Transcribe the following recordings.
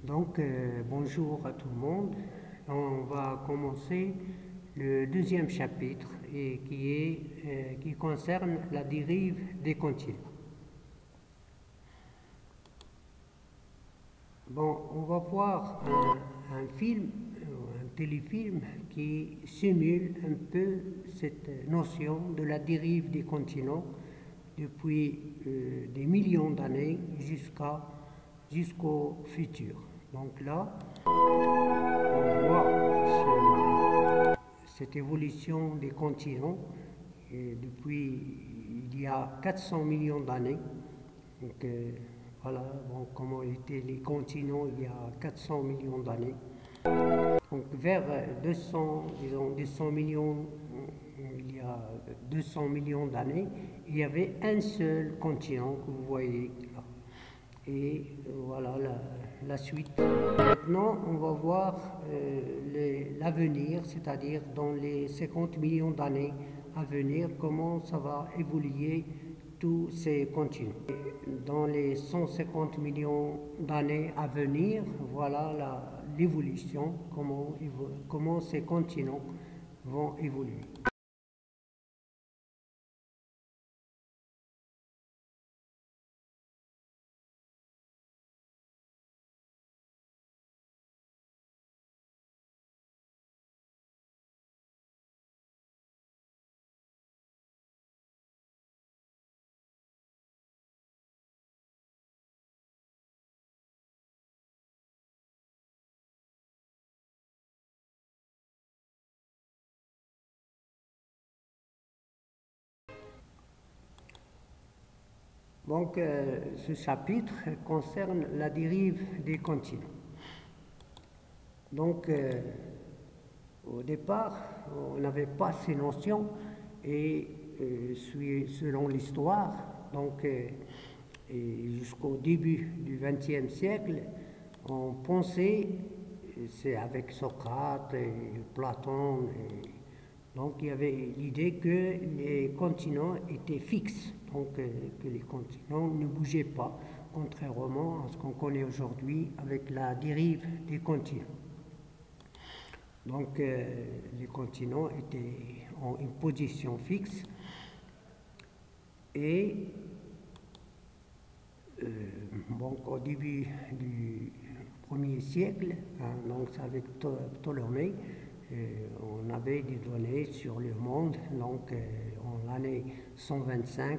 Bonjour à tout le monde. On va commencer le deuxième chapitre et qui concerne la dérive des continents. On va voir un film, un téléfilm qui simule un peu cette notion de la dérive des continents depuis des millions d'années jusqu'au futur. Donc là, on voit cette évolution des continents depuis il y a 400 millions d'années. Voilà comment étaient les continents il y a 400 millions d'années. Donc vers 200 millions, il y a 200 millions d'années, il y avait un seul continent que vous voyez là. Et voilà la suite. Maintenant, on va voir l'avenir, c'est-à-dire dans les 50 millions d'années à venir, comment ça va évoluer tous ces continents. Dans les 150 millions d'années à venir, voilà l'évolution, comment ces continents vont évoluer. Ce chapitre concerne la dérive des continents. Au départ, on n'avait pas ces notions et selon l'histoire, jusqu'au début du XXe siècle, on pensait, c'est avec Socrate et Platon, il y avait l'idée que les continents étaient fixes, que les continents ne bougeaient pas, contrairement à ce qu'on connaît aujourd'hui avec la dérive des continents. Les continents ont une position fixe et au début du 1er siècle, avec Ptolémée, on avait des données sur le monde. En l'année 125,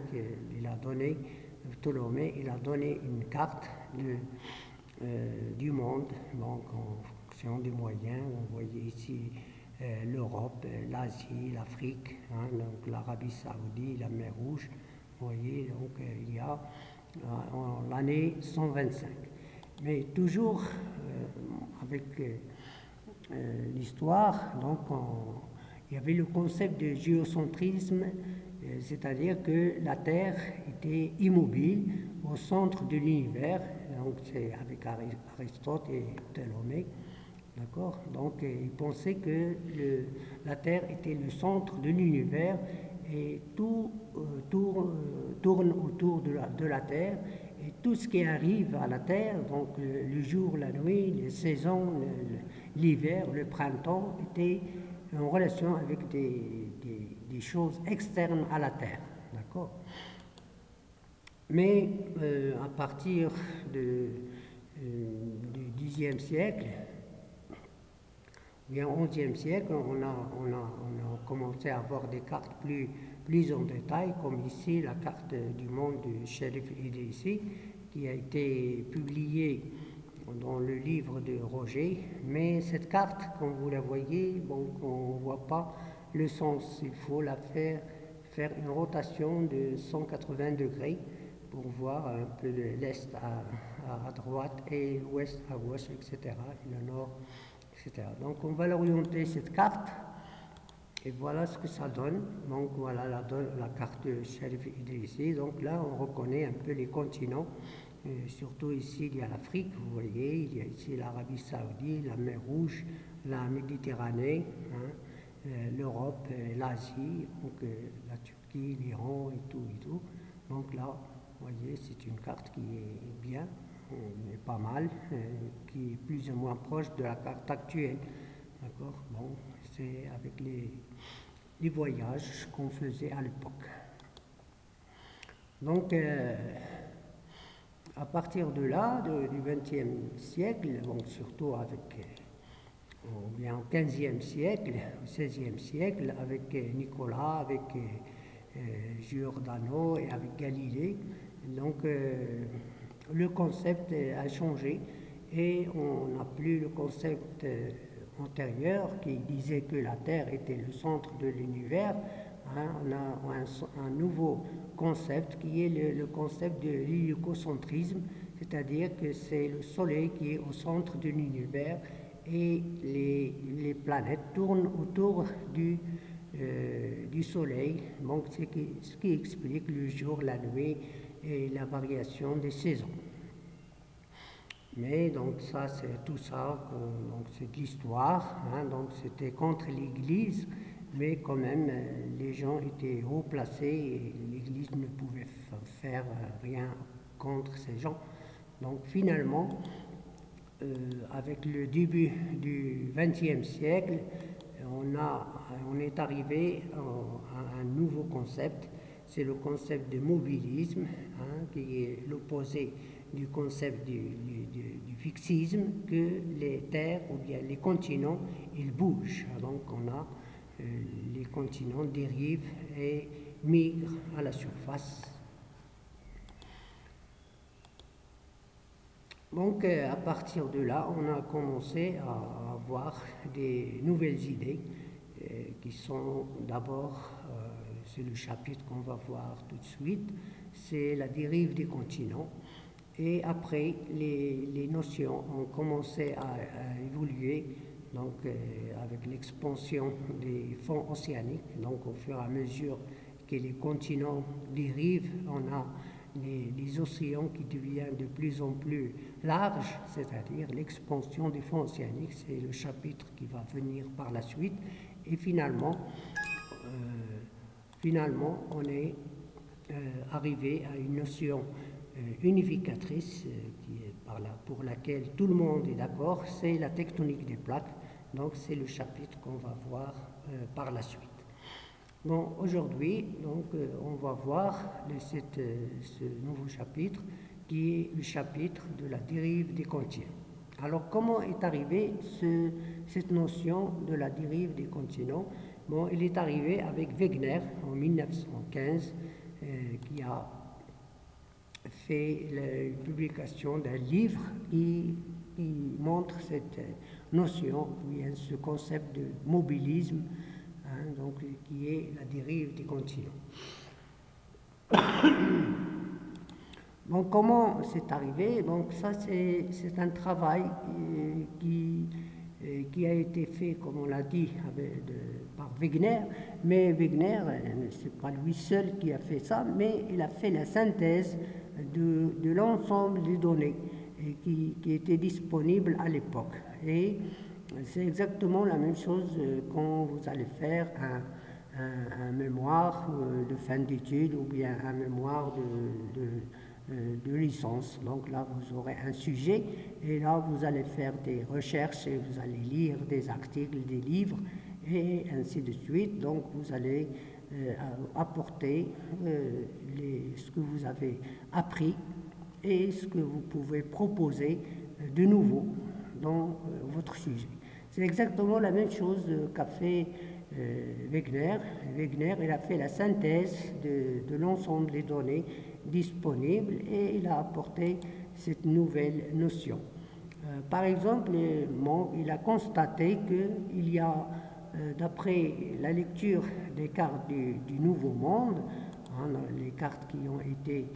Ptolémée a donné une carte du monde, en fonction des moyens. Vous voyez ici l'Europe, l'Asie, l'Afrique, l'Arabie Saoudite, la mer Rouge. Vous voyez, il y a en l'année 125. Mais toujours avec l'histoire, il y avait le concept de géocentrisme, c'est-à-dire que la Terre était immobile au centre de l'univers. C'est avec Aristote et Ptolémée. D'accord ? Ils pensaient que la Terre était le centre de l'univers et tout tourne autour de la Terre. Et tout ce qui arrive à la Terre, le jour, la nuit, les saisons, l'hiver, le printemps, était en relation avec des choses externes à la Terre. D'accord ? Mais à partir du Xe siècle, au XIe siècle, on a commencé à avoir des cartes plus en détail, comme ici la carte du monde du Chérif Idrissi, qui a été publiée dans le livre de Roger. Mais cette carte, comme vous la voyez, on ne voit pas le sens. Il faut faire une rotation de 180 degrés pour voir un peu l'est à droite et l'ouest à gauche, etc., et le nord, etc. Donc on va l'orienter cette carte et voilà ce que ça donne. Voilà la carte de Chérif Idrissi. Donc là on reconnaît un peu les continents, surtout ici il y a l'Afrique, vous voyez, il y a ici l'Arabie Saoudite, la mer Rouge, la Méditerranée, l'Europe, l'Asie, la Turquie, l'Iran et tout. Donc là, vous voyez, c'est une carte qui est bien. est pas mal, qui est plus ou moins proche de la carte actuelle. D'accord? Bon, c'est avec les voyages qu'on faisait à l'époque. Donc, à partir de là, du XXe siècle, bon, surtout avec, ou bien au XVe siècle, au XVIe siècle, avec Nicolas, avec Giordano et avec Galilée, donc le concept a changé et on n'a plus le concept antérieur qui disait que la Terre était le centre de l'univers. Hein, on a un nouveau concept qui est le concept de l'héliocentrisme, c'est-à-dire que c'est le Soleil qui est au centre de l'univers et les planètes tournent autour du Soleil, donc ce qui explique le jour, la nuit et la variation des saisons. Mais donc ça, c'est tout ça, donc c'est de l'histoire, hein, donc c'était contre l'Église, mais quand même les gens étaient haut placés et l'Église ne pouvait faire rien contre ces gens. Donc finalement, avec le début du XXe siècle, on est arrivé à un nouveau concept, c'est le concept de mobilisme, hein, qui est l'opposé du concept du fixisme, que les terres ou bien les continents, ils bougent. Donc on a les continents dérivent et migrent à la surface. Donc à partir de là, on a commencé à avoir des nouvelles idées qui sont d'abord, c'est le chapitre qu'on va voir tout de suite, c'est la dérive des continents. Et après, les notions ont commencé à évoluer, donc avec l'expansion des fonds océaniques. Donc au fur et à mesure que les continents dérivent, on a les océans qui deviennent de plus en plus larges, c'est-à-dire l'expansion des fonds océaniques. C'est le chapitre qui va venir par la suite. Et finalement on est arrivé à une notion unificatrice pour laquelle tout le monde est d'accord, c'est la tectonique des plaques. Donc c'est le chapitre qu'on va voir par la suite. Bon, aujourd'hui, donc, on va voir ce nouveau chapitre qui est le chapitre de la dérive des continents. Alors, comment est arrivée cette notion de la dérive des continents? Bon, elle est arrivée avec Wegener en 1915, qui a fait la publication d'un livre qui montre cette notion, bien ce concept de mobilisme, hein, donc, qui est la dérive des continents. Donc comment c'est arrivé? Donc ça c'est un travail qui a été fait, comme on l'a dit, par Wegener, mais Wegener, c'est pas lui seul qui a fait ça, mais il a fait la synthèse de l'ensemble des données qui étaient disponibles à l'époque. Et c'est exactement la même chose quand vous allez faire un mémoire de fin d'études ou bien un mémoire de licence. Donc là, vous aurez un sujet et là, vous allez faire des recherches et vous allez lire des articles, des livres et ainsi de suite. Donc, vous allez apporter ce que vous avez appris et ce que vous pouvez proposer de nouveau dans votre sujet. C'est exactement la même chose qu'a fait Wegener. Wegener, il a fait la synthèse de l'ensemble des données disponibles et il a apporté cette nouvelle notion. Par exemple, il a constaté qu'il y a, d'après la lecture des cartes du Nouveau Monde, hein, les cartes qui ont été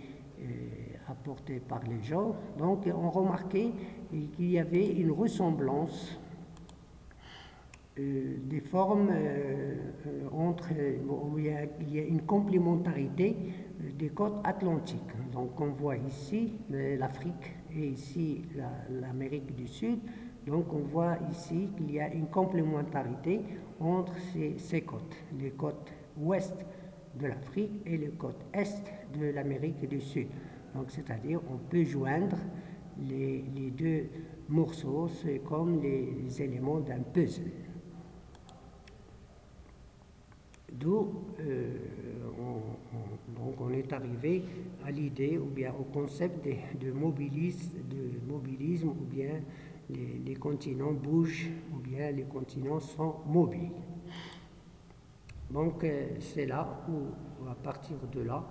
apportées par les gens, donc on remarquait qu'il y avait une ressemblance des formes il y a une complémentarité des côtes atlantiques. Donc on voit ici l'Afrique et ici l'Amérique du Sud. Donc on voit ici qu'il y a une complémentarité entre ces côtes, les côtes ouest de l'Afrique et les côtes est de l'Amérique du Sud. Donc c'est-à-dire on peut joindre les deux morceaux, c'est comme les éléments d'un puzzle. D'où donc on est arrivé à l'idée ou bien au concept de mobilisme ou bien les continents bougent ou bien les continents sont mobiles. Donc c'est là où, à partir de là,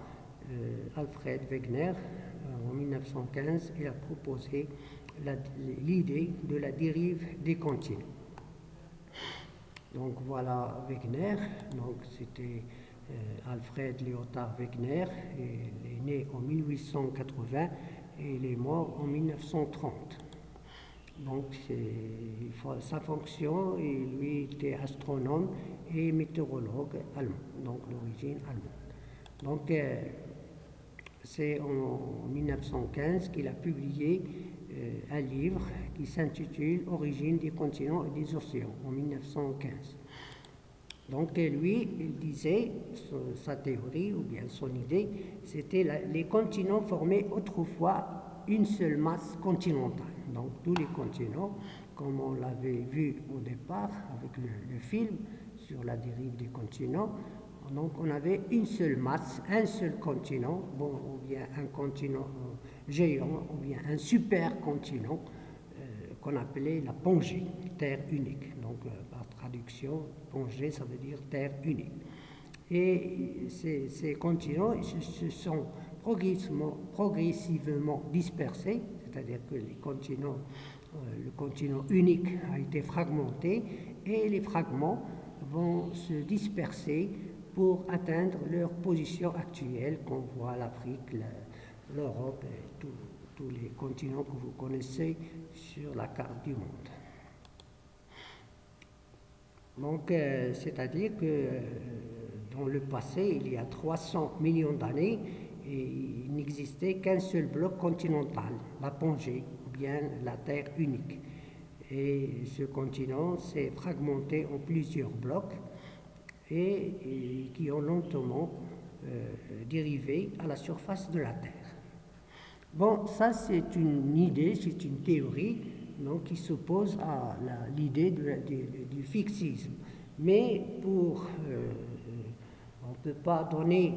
Alfred Wegener, en 1915, il a proposé l'idée de la dérive des continents. Donc voilà Wegener, donc c'était Alfred Léotard Wegener, il est né en 1880 et il est mort en 1930. Donc sa fonction, et lui était astronome et météorologue allemand, donc d'origine allemande. Donc c'est en 1915 qu'il a publié un livre qui s'intitule Origine des continents et des océans, en 1915. Donc lui, il disait, sa théorie ou bien son idée, c'était les continents formaient autrefois une seule masse continentale. Donc tous les continents, comme on l'avait vu au départ avec le film sur la dérive des continents, donc on avait une seule masse, un seul continent, bon, ou bien un continent géant, ou bien un supercontinent qu'on appelait la Pangée, terre unique. Donc par traduction, Pangée, ça veut dire terre unique. Et ces continents se sont progressivement dispersés, c'est-à-dire que le continent unique a été fragmenté et les fragments vont se disperser pour atteindre leur position actuelle, qu'on voit l'Afrique, l'Europe et tous les continents que vous connaissez sur la carte du monde. Donc, c'est-à-dire que dans le passé, il y a 300 millions d'années, il n'existait qu'un seul bloc continental, la Pangée, ou bien la Terre unique. Et ce continent s'est fragmenté en plusieurs blocs et qui ont lentement dérivé à la surface de la Terre. Bon, ça c'est une idée, c'est une théorie donc, qui s'oppose à l'idée du fixisme. Mais on ne peut pas donner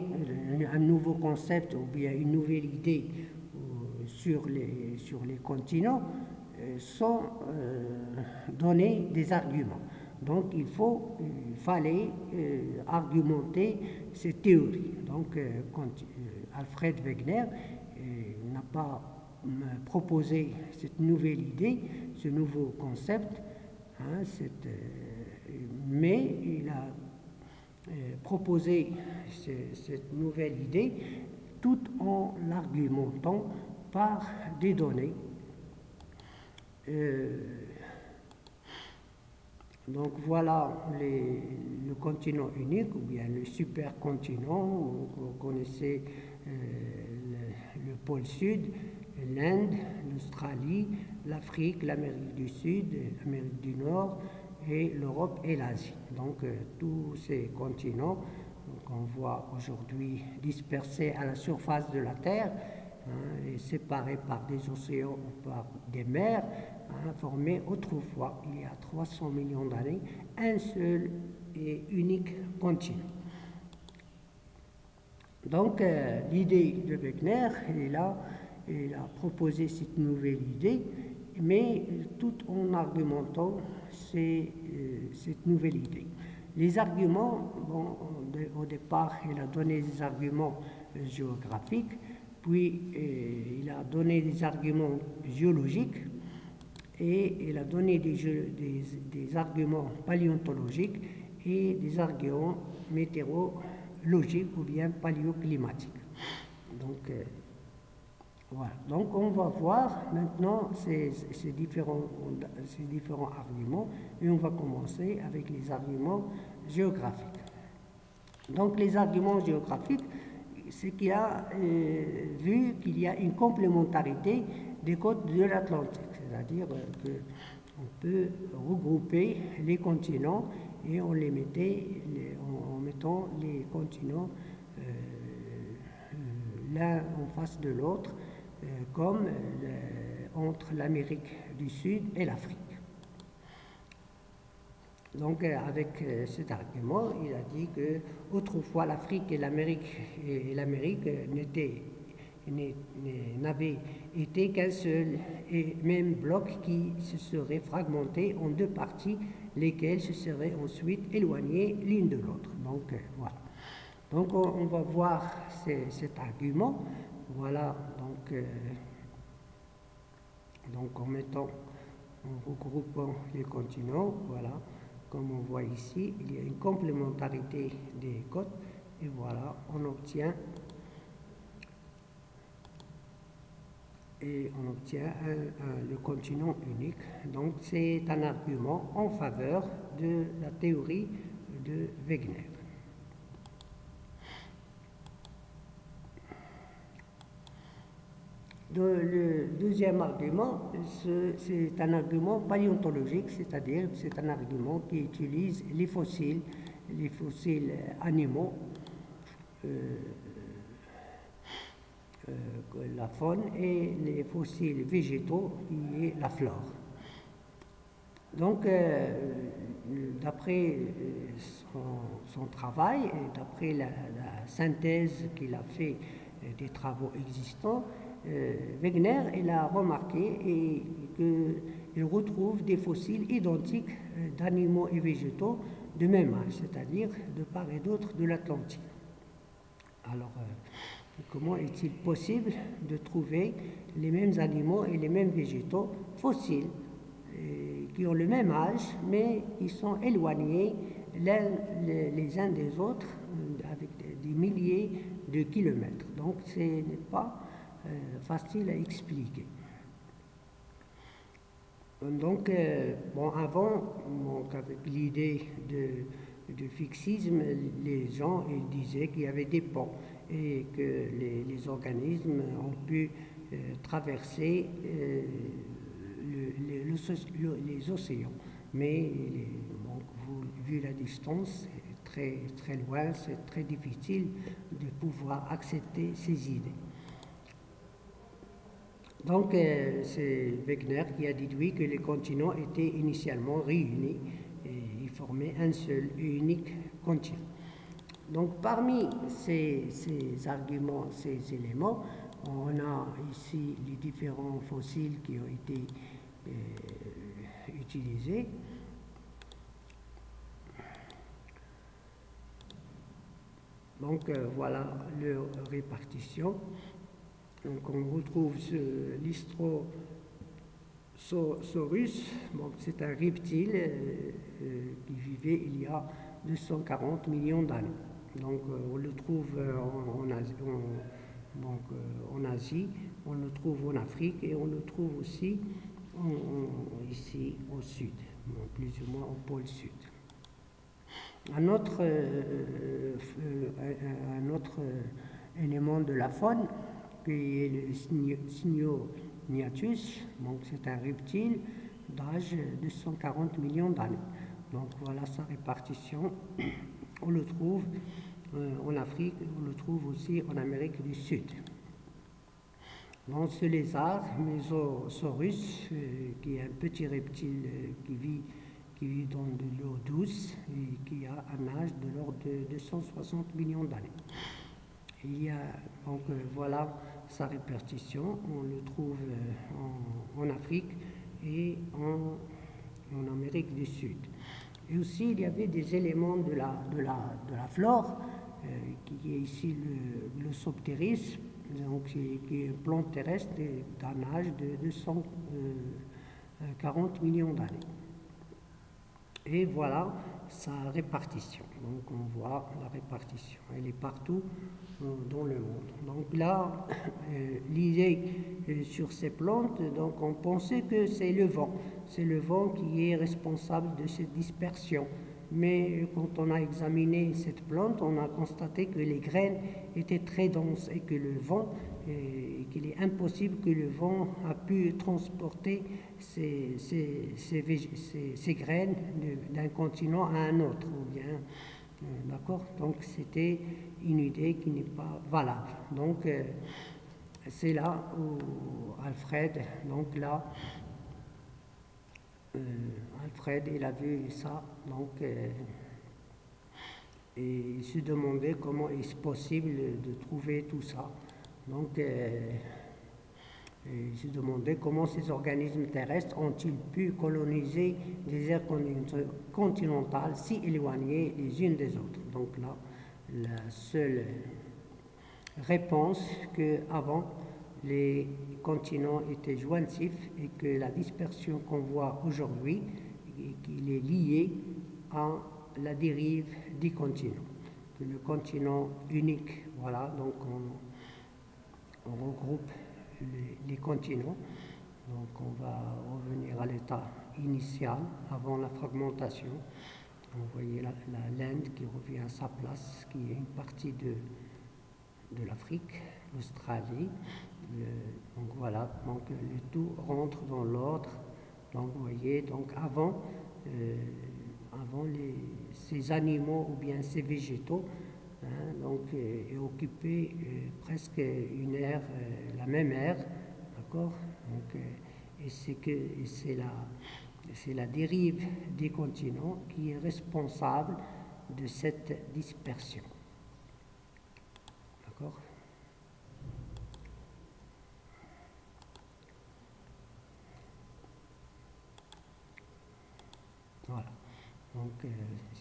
un nouveau concept ou bien une nouvelle idée sur les continents sans donner des arguments. Donc il fallait argumenter cette théorie. Donc Alfred Wegener n'a pas proposé cette nouvelle idée, ce nouveau concept, hein, mais il a proposé cette nouvelle idée tout en l'argumentant par des données. Donc voilà le continent unique, ou bien le supercontinent. Vous connaissez le pôle sud, l'Inde, l'Australie, l'Afrique, l'Amérique du Sud, l'Amérique du Nord et l'Europe et l'Asie. Donc tous ces continents qu'on voit aujourd'hui dispersés à la surface de la Terre, hein, et séparés par des océans ou par des mers, hein, formaient autrefois, il y a 300 millions d'années, un seul et unique continent. Donc l'idée de Wegener, il a proposé cette nouvelle idée, mais tout en argumentant cette nouvelle idée. Les arguments, bon, au départ, il a donné des arguments géographiques, puis il a donné des arguments géologiques, et il a donné des arguments paléontologiques et des arguments météorologiques ou bien paléoclimatiques. Donc, voilà. Donc on va voir maintenant ces différents arguments et on va commencer avec les arguments géographiques. Donc les arguments géographiques, c'est qu'il a vu qu'il y a une complémentarité des côtes de l'Atlantique, c'est-à-dire qu'on peut regrouper les continents et on les en mettant les continents l'un en face de l'autre, comme entre l'Amérique du Sud et l'Afrique. Donc, avec cet argument, il a dit que autrefois l'Afrique et l'Amérique n'avaient été qu'un seul et même bloc qui se serait fragmenté en deux parties, lesquelles se seraient ensuite éloignées l'une de l'autre. Donc, voilà. Donc, on va voir cet argument. Voilà, donc en mettant, en regroupant les continents, voilà. Comme on voit ici, il y a une complémentarité des côtes et voilà, on obtient le continent unique. Donc c'est un argument en faveur de la théorie de Wegener. Le deuxième argument, c'est un argument paléontologique, c'est-à-dire c'est un argument qui utilise les fossiles animaux, la faune, et les fossiles végétaux, qui est la flore. Donc, d'après son travail et d'après la synthèse qu'il a fait des travaux existants, Wegener il a remarqué qu'il retrouve des fossiles identiques d'animaux et végétaux de même âge, c'est-à-dire de part et d'autre de l'Atlantique. Alors, comment est-il possible de trouver les mêmes animaux et les mêmes végétaux fossiles qui ont le même âge, mais qui sont éloignés les uns des autres avec des milliers de kilomètres? Donc, ce n'est pas facile à expliquer. Donc, avant, avec l'idée de fixisme, les gens disaient qu'il y avait des ponts et que les organismes ont pu traverser les océans. Mais vu la distance, c'est très, très loin, c'est très difficile de pouvoir accepter ces idées. Donc, c'est Wegener qui a déduit que les continents étaient initialement réunis et ils formaient un seul et unique continent. Donc, parmi ces arguments, ces éléments, on a ici les différents fossiles qui ont été utilisés. Donc, voilà leur répartition. Donc on retrouve l'Istrosaurus, c'est un reptile qui vivait il y a 240 millions d'années. Donc on le trouve en Asie, on le trouve en Afrique et on le trouve aussi ici au sud, plus ou moins au pôle sud. Un autre élément de la faune, qui est le Cygnoniatus, donc c'est un reptile d'âge de 140 millions d'années. Donc voilà sa répartition. On le trouve en Afrique, on le trouve aussi en Amérique du Sud. Donc ce lézard, Mesosaurus, qui est un petit reptile qui vit dans de l'eau douce et qui a un âge de l'ordre de 260 millions d'années. Il y a donc voilà sa répartition. On le trouve en Afrique et en Amérique du Sud. Et aussi il y avait des éléments de la flore qui est ici le Glossopteris, donc qui est une plante terrestre d'un âge de 240 millions d'années. Et voilà sa répartition. Donc on voit la répartition. Elle est partout dans le monde. Donc là, l'idée sur ces plantes, donc on pensait que c'est le vent. C'est le vent qui est responsable de cette dispersion. Mais quand on a examiné cette plante, on a constaté que les graines étaient très denses et que le vent, qu'il est impossible que le vent a pu transporter ces graines d'un continent à un autre. Ou bien, d'accord? Donc c'était une idée qui n'est pas valable. Donc c'est là où Alfred, donc là, Alfred, il a vu ça, donc, et il se demandait comment est-ce possible de trouver tout ça. Donc, il se demandait comment ces organismes terrestres ont-ils pu coloniser des aires continentales si éloignées les unes des autres. Donc là, la seule réponse qu'avant, les continents étaient jointifs et que la dispersion qu'on voit aujourd'hui, qu'il est liée à la dérive des continents. Que le continent unique, voilà, donc on regroupe les continents. Donc on va revenir à l'état initial, avant la fragmentation. Vous voyez l'Inde qui revient à sa place, qui est une partie de l'Afrique, l'Australie. Donc voilà, donc le tout rentre dans l'ordre. Donc vous voyez, donc avant ces animaux ou bien ces végétaux, donc occupaient presque une aire, la même aire, d'accord. Donc et c'est la dérive des continents qui est responsable de cette dispersion. D'accord? Voilà. Donc,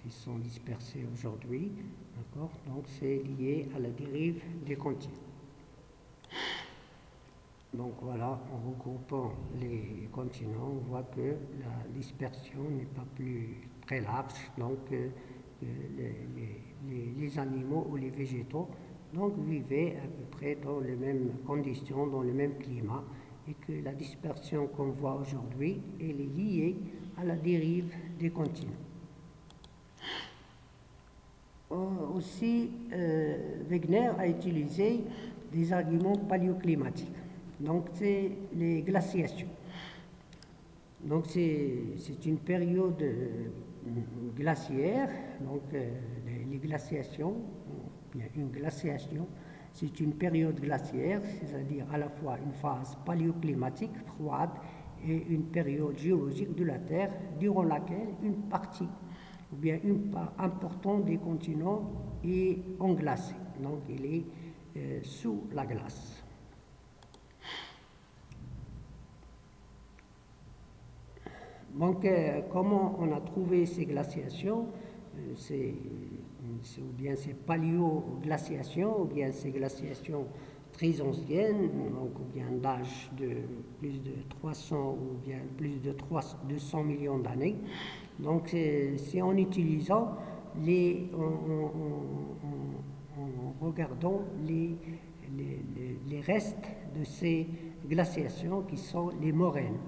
ils sont dispersés aujourd'hui. D'accord? Donc, c'est lié à la dérive des continents. Donc, voilà, en regroupant les continents, on voit que la dispersion n'est pas plus très large. Donc, les animaux ou les végétaux donc, vivaient à peu près dans les mêmes conditions, dans le même climat, et que la dispersion qu'on voit aujourd'hui, elle est liée à la dérive des continents. Aussi, Wegener a utilisé des arguments paléoclimatiques. Donc, c'est les glaciations. Donc, c'est une période glaciaire. Donc, les glaciations, bien une glaciation, c'est une période glaciaire, c'est-à-dire à la fois une phase paléoclimatique froide et une période géologique de la Terre durant laquelle une partie ou bien une part importante des continents est englacée. Donc, il est sous la glace. Donc, comment on a trouvé ces glaciations? Ou bien ces paléoglaciations, ou bien ces glaciations très anciennes, donc, ou bien d'âge de plus de 300 ou bien plus de 200 millions d'années. Donc, c'est en utilisant en regardant les restes de ces glaciations qui sont les moraines.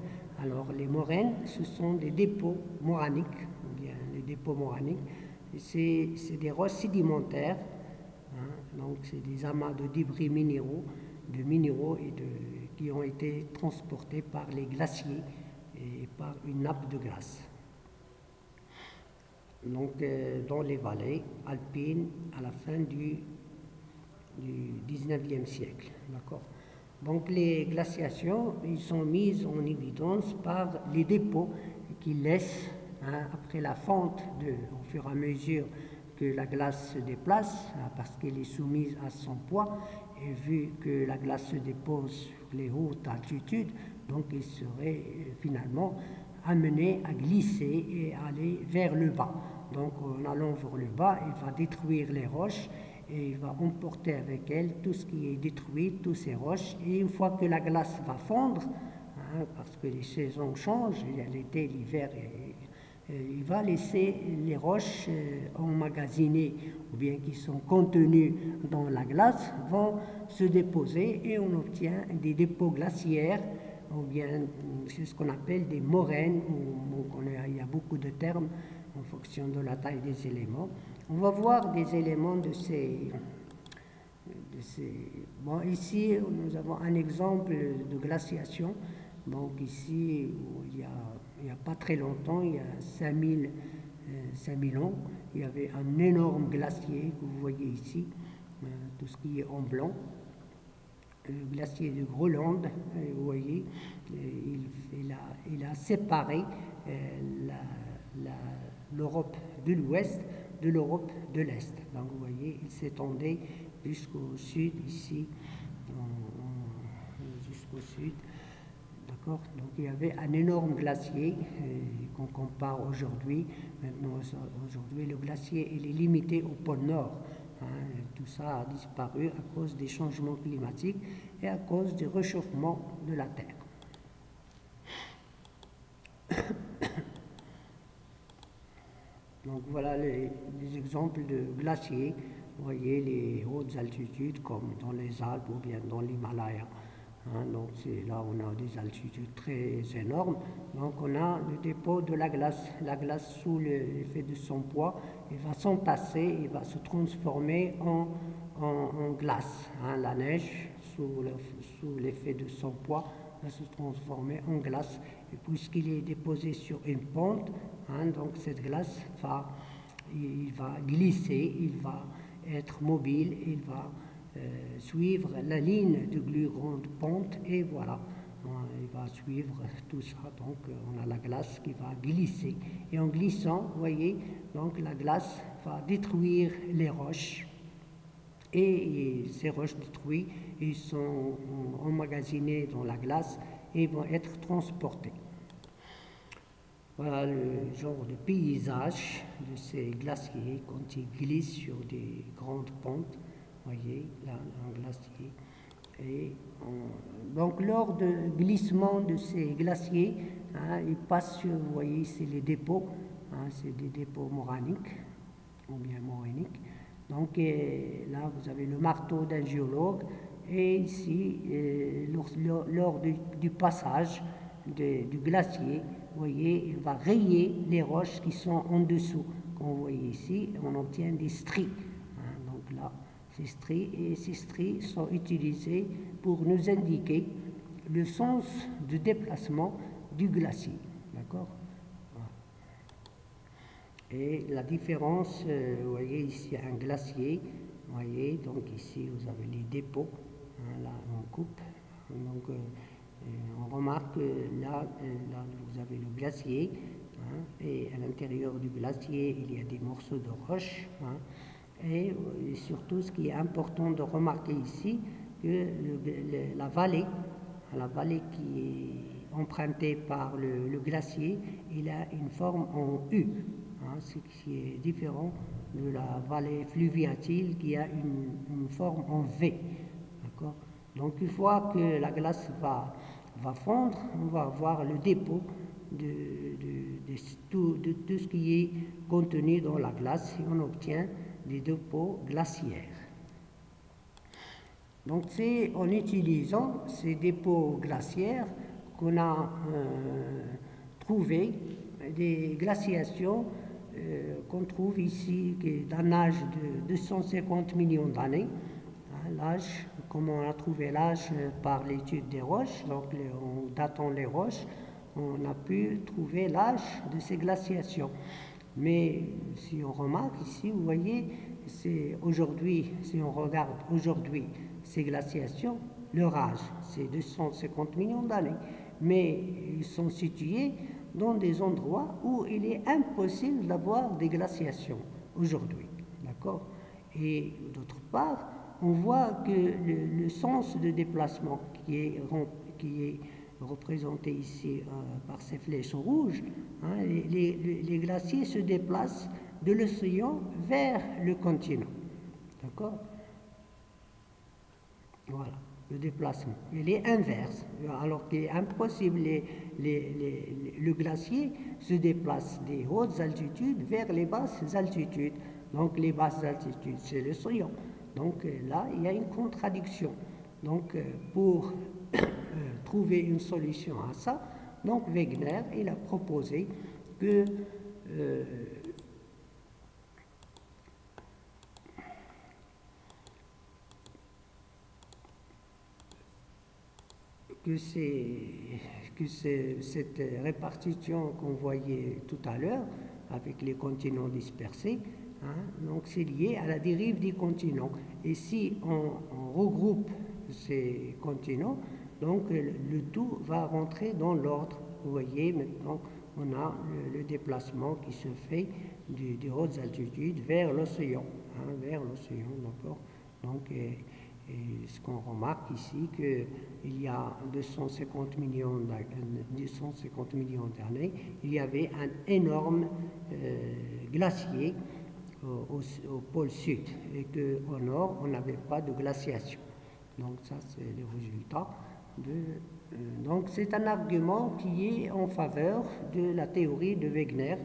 Alors, les moraines, ce sont des dépôts moraniques, ou bien les dépôts moraniques. C'est des roches sédimentaires, donc c'est des amas de débris minéraux qui ont été transportés par les glaciers et par une nappe de glace. Donc, dans les vallées alpines à la fin du 19e siècle. D'accord. Donc, les glaciations, ils sont mises en évidence par les dépôts qui laissent, après la fonte, au fur et à mesure que la glace se déplace, parce qu'elle est soumise à son poids, et vu que la glace se dépose sur les hautes altitudes, donc il serait finalement amené à glisser et aller vers le bas. Donc, en allant vers le bas, il va détruire les roches et il va emporter avec elle tout ce qui est détruit, toutes ces roches. Et une fois que la glace va fondre, parce que les saisons changent, il y a l'été, l'hiver, il va laisser les roches emmagasinées ou bien qui sont contenues dans la glace vont se déposer et on obtient des dépôts glaciaires ou bien c'est ce qu'on appelle des moraines. Il y a beaucoup de termes en fonction de la taille des éléments. On va voir des éléments de ces... Bon, ici, nous avons un exemple de glaciation. Donc ici, il n'y a pas très longtemps, il y a 5000 ans, il y avait un énorme glacier que vous voyez ici, tout ce qui est en blanc. le glacier de Groenland, vous voyez, il a séparé l'Europe de l'Ouest de l'Europe de l'Est. Donc vous voyez, il s'étendait jusqu'au sud, ici, jusqu'au sud. D'accord. Donc il y avait un énorme glacier qu'on compare aujourd'hui. Maintenant, aujourd'hui, le glacier il est limité au pôle Nord. Tout ça a disparu à cause des changements climatiques et à cause du réchauffement de la Terre. Donc voilà les exemples de glaciers. Vous voyez les hautes altitudes comme dans les Alpes ou bien dans l'Himalaya. Donc là on a des altitudes très énormes. Donc on a le dépôt de la glace. La glace sous l'effet de son poids, il va s'entasser, il va se transformer en glace. La neige sous l'effet de son poids va se transformer en glace. Et puisqu'il est déposé sur une pente, donc cette glace il va glisser, il va être mobile, il va suivre la ligne de plus grande pente et voilà, il va suivre tout ça. Donc on a la glace qui va glisser et en glissant, vous voyez, donc la glace va détruire les roches et ces roches détruites, ils sont emmagasinés dans la glace et vont être transportés. Voilà le genre de paysage de ces glaciers quand ils glissent sur des grandes pentes. Vous voyez, là, un glacier. Donc, lors du glissement de ces glaciers, ils passent sur, vous voyez, c'est les dépôts. C'est des dépôts morainiques, ou bien morainiques. Donc, là, vous avez le marteau d'un géologue. Et ici, lors du passage du glacier, vous voyez, il va rayer les roches qui sont en dessous. Comme vous voyez ici, on obtient des stries. Donc là, ces stries sont utilisées pour nous indiquer le sens de déplacement du glacier. D'accord ? Et la différence, vous voyez ici un glacier, vous voyez, donc ici vous avez les dépôts, là on coupe, donc on remarque que là vous avez le glacier, et à l'intérieur du glacier il y a des morceaux de roche, et surtout ce qui est important de remarquer ici, que la vallée qui est empruntée par le glacier, il a une forme en U, ce qui est différent de la vallée fluviatile qui a une forme en V. D'accord ? Donc une fois que la glace va fondre, on va avoir le dépôt de tout ce qui est contenu dans la glace et on obtient des dépôts glaciaires. Donc c'est en utilisant ces dépôts glaciaires qu'on a trouvé des glaciations qu'on trouve ici d'un âge de 250 millions d'années. L'âge, comment on a trouvé l'âge par l'étude des roches, donc en datant les roches, on a pu trouver l'âge de ces glaciations. Mais si on remarque ici, vous voyez, c'est aujourd'hui, si on regarde aujourd'hui ces glaciations, leur âge, c'est 250 millions d'années. Mais ils sont situés dans des endroits où il est impossible d'avoir des glaciations aujourd'hui. D'accord ? Et d'autre part, on voit que le sens de déplacement qui est représenté ici par ces flèches rouges, les glaciers se déplacent de l'océan vers le continent. D'accord ? Voilà, le déplacement. Il est inverse, alors qu'il est impossible, le glacier se déplace des hautes altitudes vers les basses altitudes. Donc les basses altitudes, c'est l'océan. Donc là, il y a une contradiction. Donc pour trouver une solution à ça, donc Wegener, il a proposé que cette répartition qu'on voyait tout à l'heure avec les continents dispersés, donc c'est lié à la dérive des continents. Et si on regroupe ces continents. Donc le tout va rentrer dans l'ordre. Vous voyez, maintenant, on a le déplacement qui se fait des hautes altitudes vers l'océan, d'accord. Donc, et ce qu'on remarque ici, qu'il y a 250 millions d'années, il y avait un énorme glacier au pôle sud, et qu'au nord, on n'avait pas de glaciation. Donc ça, c'est le résultat de... donc c'est un argument qui est en faveur de la théorie de Wegener.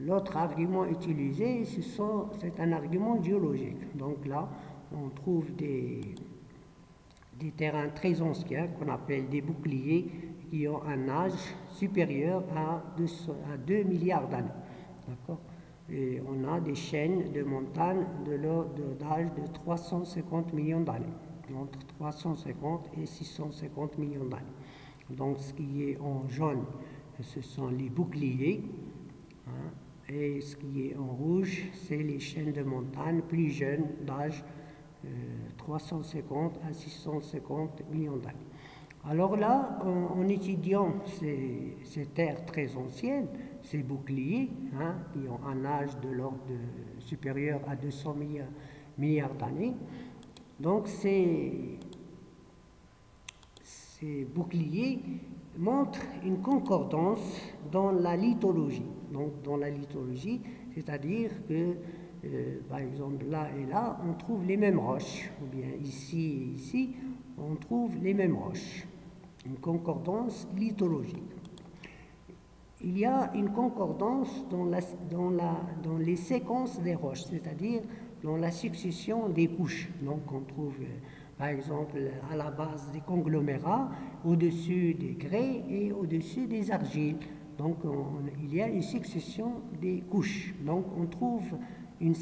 L'autre argument utilisé, c'est un argument géologique. Donc là, on trouve des terrains très anciens qu'on appelle des boucliers qui ont un âge supérieur à 2 milliards d'années. D'accord ? Et on a des chaînes de montagnes d'âge de 350 millions d'années, entre 350 et 650 millions d'années. Donc ce qui est en jaune, ce sont les boucliers, hein, et ce qui est en rouge, c'est les chaînes de montagnes plus jeunes d'âge 350 à 650 millions d'années. Alors là, en étudiant ces terres très anciennes, ces boucliers, hein, qui ont un âge de l'ordre supérieur à 200 milliards d'années, donc ces boucliers montrent une concordance dans la lithologie. Donc dans la lithologie, c'est-à-dire que, par exemple, là et là, on trouve les mêmes roches, ou bien ici et ici, on trouve les mêmes roches. Une concordance lithologique. Il y a une concordance dans les séquences des roches, c'est-à-dire dans la succession des couches. Donc on trouve, par exemple, à la base des conglomérats, au-dessus des grès et au-dessus des argiles. Donc il y a une succession des couches. Donc on trouve une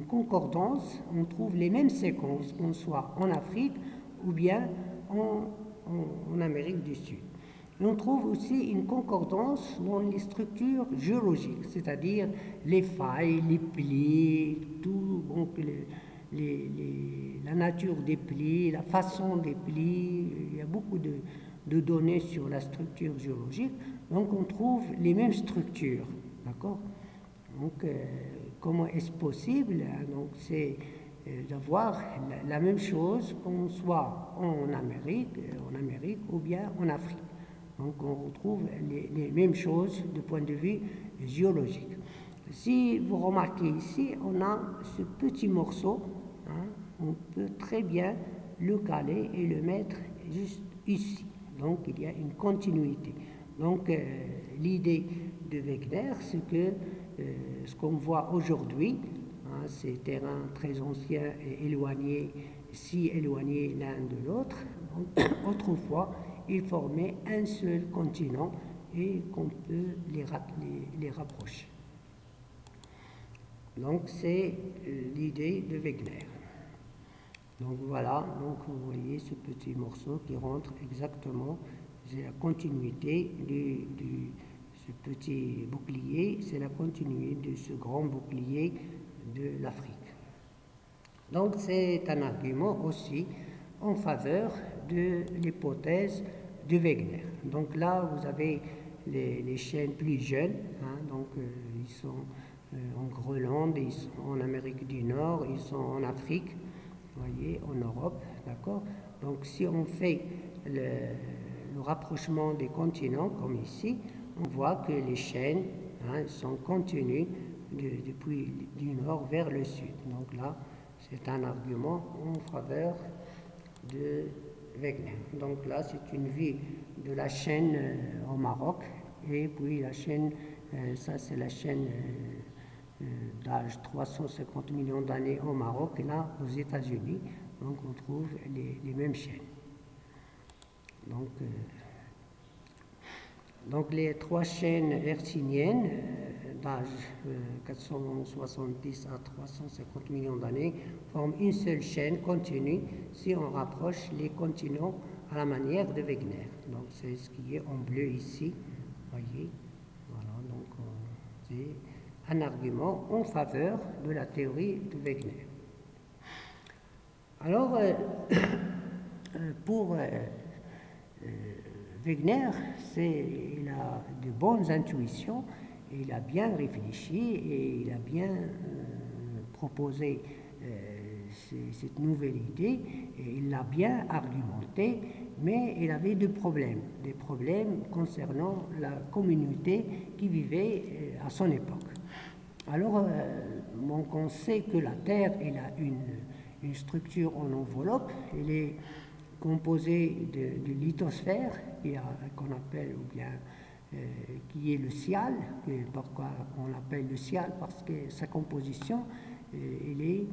concordance, on trouve les mêmes séquences, qu'on soit en Afrique ou bien en Amérique du Sud. Et on trouve aussi une concordance dans les structures géologiques, c'est-à-dire les failles, les plis, tout, donc la nature des plis, la façon des plis. Il y a beaucoup de données sur la structure géologique. Donc on trouve les mêmes structures, d'accord? Donc comment est-ce possible? Donc c'est d'avoir la même chose, qu'on soit en Amérique ou bien en Afrique. Donc on retrouve les mêmes choses du point de vue géologique. Si vous remarquez ici, on a ce petit morceau, hein, on peut très bien le caler et le mettre juste ici. Donc il y a une continuité. Donc l'idée de Wegener, c'est que ce qu'on voit aujourd'hui, hein, ces terrains très anciens et éloignés, si éloignés l'un de l'autre, autrefois, ils formaient un seul continent et qu'on peut les rapprocher. Donc c'est l'idée de Wegener. Donc voilà, donc vous voyez ce petit morceau qui rentre exactement, c'est la continuité ce petit bouclier, c'est la continuité de ce grand bouclier de l'Afrique. Donc c'est un argument aussi en faveur de l'hypothèse de Wegener. Donc là, vous avez les chaînes plus jeunes, hein, donc ils sont en Groenland, ils sont en Amérique du Nord, ils sont en Afrique, vous voyez, en Europe, d'accord? Donc si on fait le rapprochement des continents, comme ici, on voit que les chaînes, hein, sont continues depuis du nord vers le sud. Donc là, c'est un argument en faveur de Wegener. Donc là, c'est une vue de la chaîne au Maroc, et puis la chaîne, ça c'est la chaîne d'âge 350 millions d'années au Maroc, et là aux États-Unis, donc on trouve les mêmes chaînes. Donc les trois chaînes hercyniennes d'âge 470 à 350 millions d'années forment une seule chaîne continue si on rapproche les continents à la manière de Wegener. Donc c'est ce qui est en bleu ici, voyez. Voilà, donc c'est un argument en faveur de la théorie de Wegener. Alors, pour Wegener, il a de bonnes intuitions, il a bien réfléchi et il a bien proposé cette nouvelle idée, et il l'a bien argumenté, mais il avait des problèmes concernant la communauté qui vivait à son époque. Alors, on sait que la Terre elle a une structure en enveloppe, elle est composée de lithosphère, qu'on appelle, ou bien qui est le ciel. Pourquoi on l'appelle le ciel? Parce que sa composition, elle est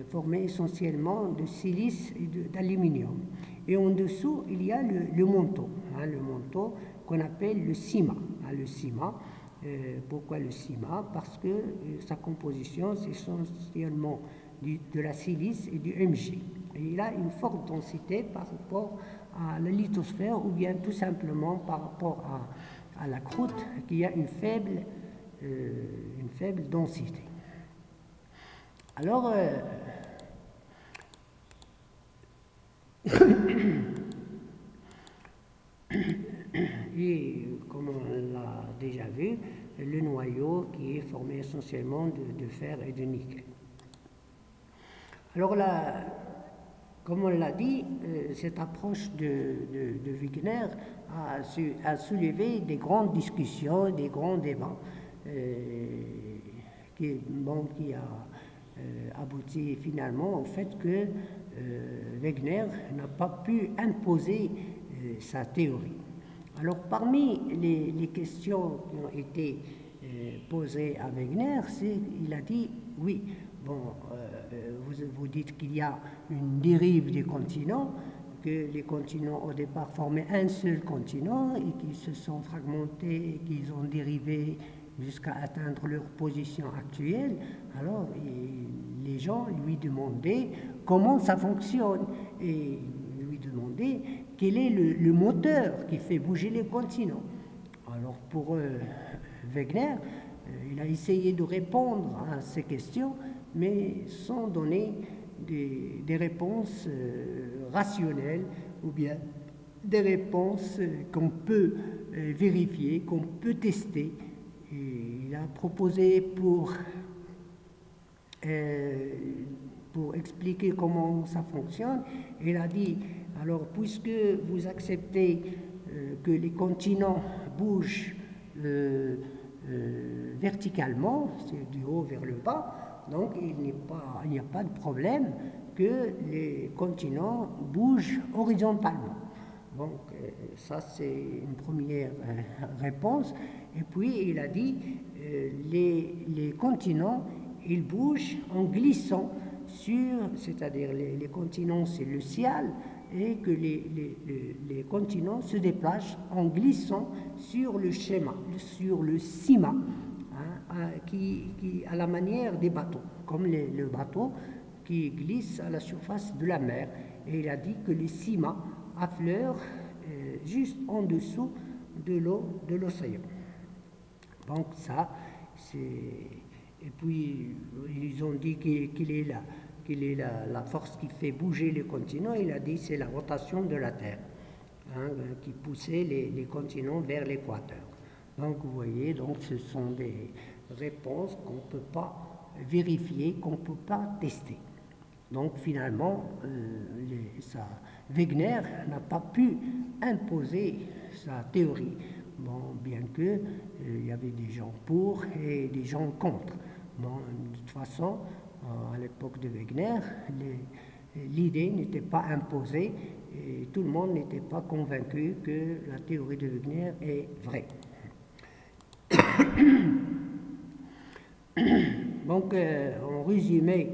formée essentiellement de silice et d'aluminium. Et en dessous, il y a le manteau qu'on appelle le cima. Le cima, pourquoi le cima? Parce que sa composition, c'est essentiellement de la silice et du Mg. Et il a une forte densité par rapport à la lithosphère, ou bien tout simplement par rapport à la croûte qui a une faible densité. Alors, et comme on l'a déjà vu, le noyau qui est formé essentiellement de fer et de nickel. Alors là, comme on l'a dit, cette approche de Wegener a soulevé des grandes discussions, des grands débats, qui a abouti finalement au fait que Wegener n'a pas pu imposer sa théorie. Alors parmi les questions qui ont été posées à Wegener, il a dit oui, bon, vous dites qu'il y a une dérive des continents, que les continents au départ formaient un seul continent et qu'ils se sont fragmentés et qu'ils ont dérivé jusqu'à atteindre leur position actuelle. Alors les gens lui demandaient comment ça fonctionne et lui demandaient quel est le moteur qui fait bouger les continents. Alors pour Wegener, il a essayé de répondre à ces questions, mais sans donner des réponses rationnelles ou bien des réponses qu'on peut vérifier, qu'on peut tester. Et il a proposé pour expliquer comment ça fonctionne, il a dit, alors puisque vous acceptez que les continents bougent verticalement, c'est du haut vers le bas, donc il n'y a pas de problème que les continents bougent horizontalement. Donc ça c'est une première réponse. Et puis il a dit les continents ils bougent en glissant c'est-à-dire les continents c'est le ciel, et que les continents se déplacent en glissant sur le schéma, sur le cima, qui à la manière des bateaux, comme le bateau qui glisse à la surface de la mer. Et il a dit que les cimas affleurent juste en dessous de l'eau de l'océan. Donc ça, c'est... Et puis, ils ont dit qu'il est la force qui fait bouger les continents. Il a dit c'est la rotation de la Terre qui poussait les continents vers l'équateur. Donc, vous voyez, donc, ce sont des réponses qu'on ne peut pas vérifier, qu'on ne peut pas tester. Donc, finalement, Wegener n'a pas pu imposer sa théorie. Bon, bien que il y avait des gens pour et des gens contre. Bon, de toute façon, à l'époque de Wegener, l'idée n'était pas imposée et tout le monde n'était pas convaincu que la théorie de Wegener est vraie. Donc, en résumé,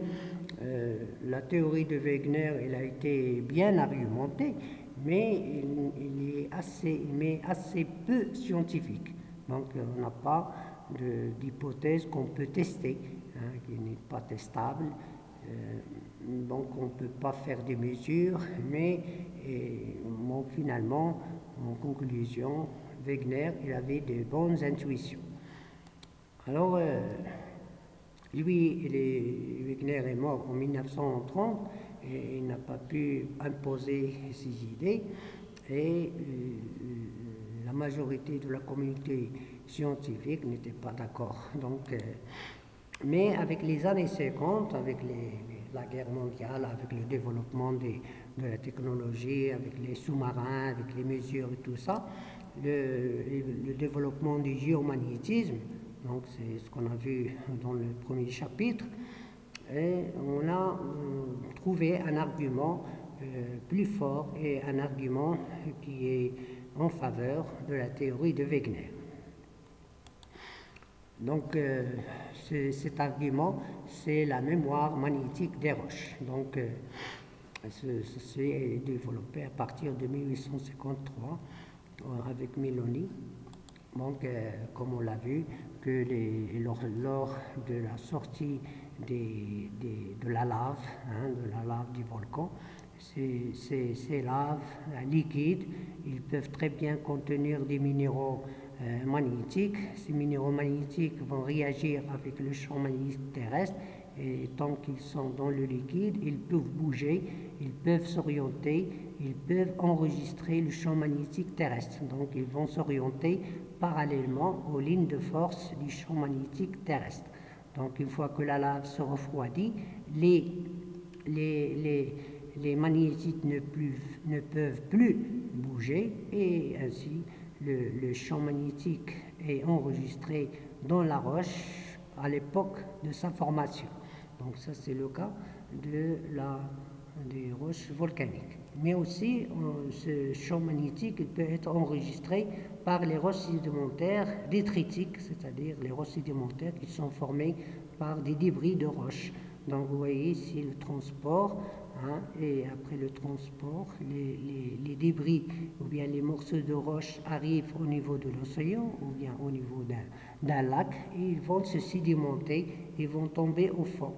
la théorie de Wegener, elle a été bien argumentée, mais il est assez peu scientifique. Donc, on n'a pas d'hypothèse qu'on peut tester, qui n'est pas testable. Donc, on ne peut pas faire des mesures, mais bon, finalement, en conclusion, Wegener, il avait de bonnes intuitions. Alors, lui, Wegener est mort en 1930 et il n'a pas pu imposer ses idées. Et la majorité de la communauté scientifique n'était pas d'accord. Donc, mais avec les années 50, avec la guerre mondiale, avec le développement de la technologie, avec les sous-marins, avec les mesures et tout ça, le développement du géomagnétisme, donc c'est ce qu'on a vu dans le premier chapitre, et on a trouvé un argument plus fort et un argument qui est en faveur de la théorie de Wegener. Donc cet argument, c'est la mémoire magnétique des roches. Donc c'est développé à partir de 1853 avec Melloni. Donc comme on l'a vu, que lors de la sortie de la lave, de la lave du volcan, ces laves liquides, ils peuvent très bien contenir des minéraux magnétiques. Ces minéraux magnétiques vont réagir avec le champ magnétique terrestre et tant qu'ils sont dans le liquide, ils peuvent bouger, ils peuvent s'orienter, ils peuvent enregistrer le champ magnétique terrestre. Donc ils vont s'orienter parallèlement aux lignes de force du champ magnétique terrestre. Donc une fois que la lave se refroidit, les magnétites ne peuvent plus bouger et ainsi le champ magnétique est enregistré dans la roche à l'époque de sa formation. Donc ça c'est le cas des roches volcaniques. Mais aussi ce champ magnétique il peut être enregistré par les roches sédimentaires détritiques, c'est-à-dire les roches sédimentaires qui sont formées par des débris de roches. Donc vous voyez ici le transport, et après le transport, les débris ou bien les morceaux de roche arrivent au niveau de l'océan ou bien au niveau d'un lac et ils vont se sédimenter et vont tomber au fond.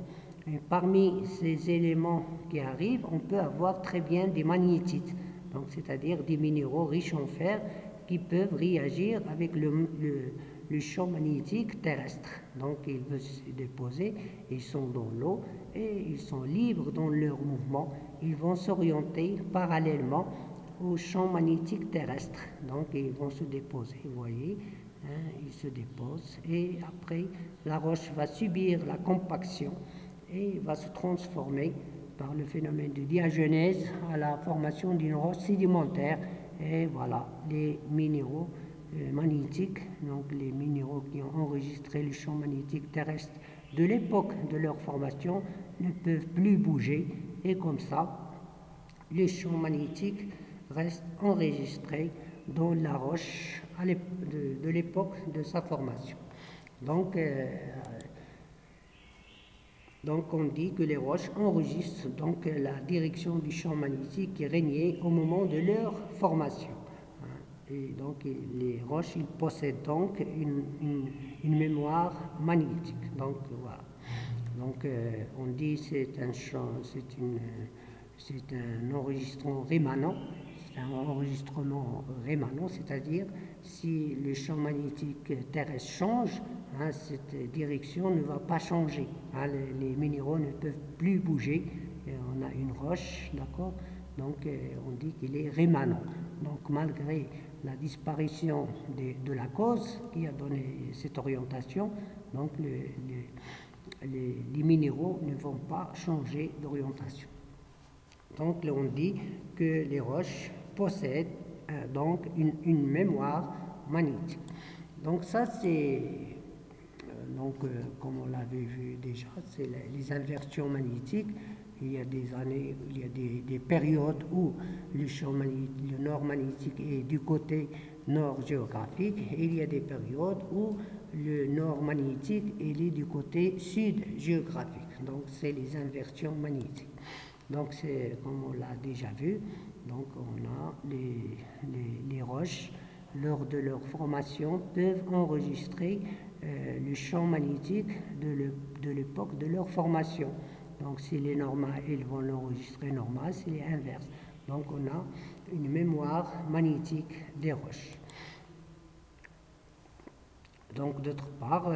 Et parmi ces éléments qui arrivent, on peut avoir très bien des magnétites, donc c'est-à-dire des minéraux riches en fer qui peuvent réagir avec le champ magnétique terrestre. Donc ils veulent se déposer, ils sont dans l'eau et ils sont libres dans leur mouvement. Ils vont s'orienter parallèlement au champ magnétique terrestre. Donc ils vont se déposer, vous voyez, ils se déposent et après la roche va subir la compaction et va se transformer par le phénomène de diagenèse à la formation d'une roche sédimentaire. Et voilà, les minéraux magnétiques, donc les minéraux qui ont enregistré le champ magnétique terrestre de l'époque de leur formation ne peuvent plus bouger et comme ça, le champ magnétique reste enregistré dans la roche de l'époque de sa formation. Donc on dit que les roches enregistrent donc la direction du champ magnétique qui régnait au moment de leur formation. Et donc les roches ils possèdent donc une mémoire magnétique. Donc voilà. Donc on dit c'est un champ, c'est un enregistrement rémanent. C'est un enregistrement rémanent, c'est-à-dire si le champ magnétique terrestre change, cette direction ne va pas changer. Les minéraux ne peuvent plus bouger. Et on a une roche, d'accord? Donc on dit qu'il est rémanent. Donc malgré la disparition de la cause qui a donné cette orientation, donc les minéraux ne vont pas changer d'orientation. Donc on dit que les roches possèdent donc une mémoire magnétique. Donc ça c'est, comme on l'avait vu déjà, c'est les inversions magnétiques. Il y a des années, il y a des périodes où le nord magnétique est du côté nord géographique et il y a des périodes où le nord magnétique est du côté sud géographique. Donc c'est les inversions magnétiques. Donc c'est comme on l'a déjà vu, donc on a les roches lors de leur formation peuvent enregistrer le champ magnétique de l'époque de leur formation. Donc s'il est normal, ils vont l'enregistrer normal, s'il est inverse. Donc on a une mémoire magnétique des roches. Donc, d'autre part,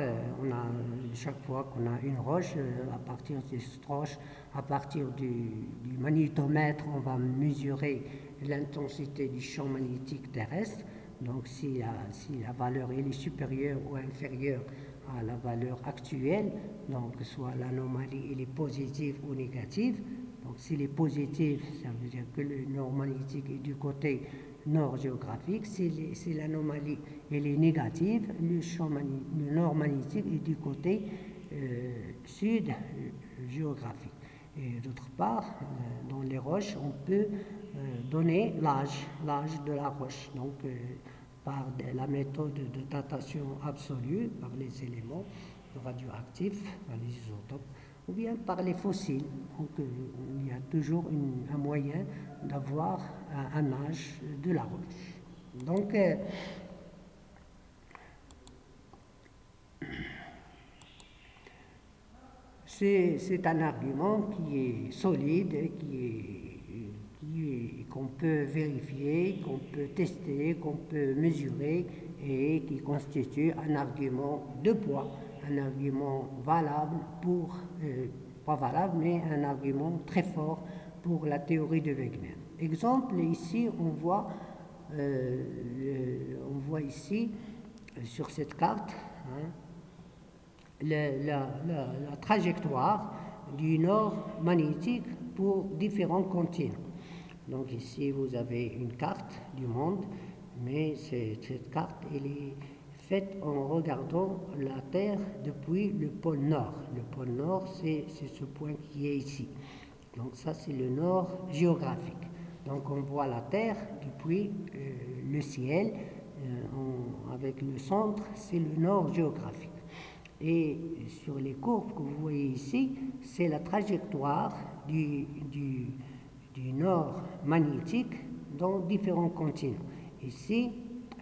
chaque fois qu'on a une roche, à partir de cette roche, à partir du magnétomètre, on va mesurer l'intensité du champ magnétique terrestre. Donc, si la valeur est supérieure ou inférieure à la valeur actuelle, donc soit l'anomalie est positive ou négative. Donc, s'il est positif, ça veut dire que le nord magnétique est du côté nord géographique. Si l'anomalie est négative, le nord magnétique est du côté sud géographique. Et d'autre part, dans les roches, on peut donner l'âge de la roche. Donc, par la méthode de datation absolue, par les éléments radioactifs, par les isotopes, ou bien par les fossiles. Donc, il y a toujours un moyen d'avoir un âge de la roche. Donc, c'est un argument qui est solide, qu'on peut vérifier, qu'on peut tester, qu'on peut mesurer et qui constitue un argument de poids, un argument valable pas valable, mais un argument très fort pour la théorie de Wegener. Exemple, ici, on voit ici, sur cette carte, la trajectoire du nord magnétique pour différents continents. Donc ici, vous avez une carte du monde, mais cette carte, elle est faite en regardant la Terre depuis le pôle Nord. Le pôle Nord, c'est ce point qui est ici. Donc ça, c'est le nord géographique. Donc on voit la Terre depuis le ciel, avec le centre, c'est le nord géographique. Et sur les courbes que vous voyez ici, c'est la trajectoire du nord magnétique dans différents continents. Ici,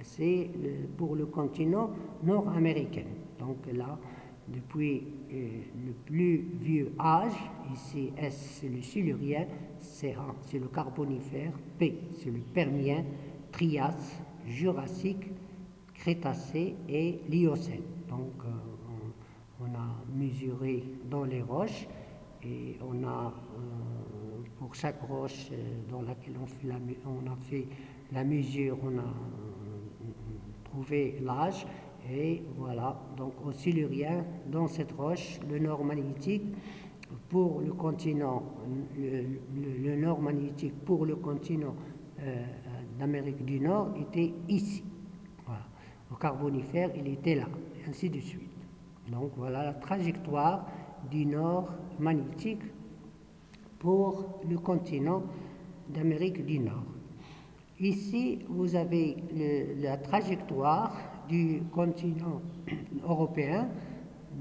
c'est pour le continent nord-américain. Donc là, depuis le plus vieux âge, ici S c'est le silurien, C c'est le carbonifère, P c'est le permien, Trias, Jurassique, Crétacé et Liocène. Donc on a mesuré dans les roches et on a pour chaque roche dans laquelle on a fait la mesure, on a trouvé l'âge. Et voilà, donc au silurien, dans cette roche, le nord magnétique pour le continent, le nord magnétique pour le continent d'Amérique du Nord était ici. Voilà. Au carbonifère, il était là, et ainsi de suite. Donc voilà la trajectoire du nord magnétique pour le continent d'Amérique du Nord. Ici, vous avez la trajectoire du continent européen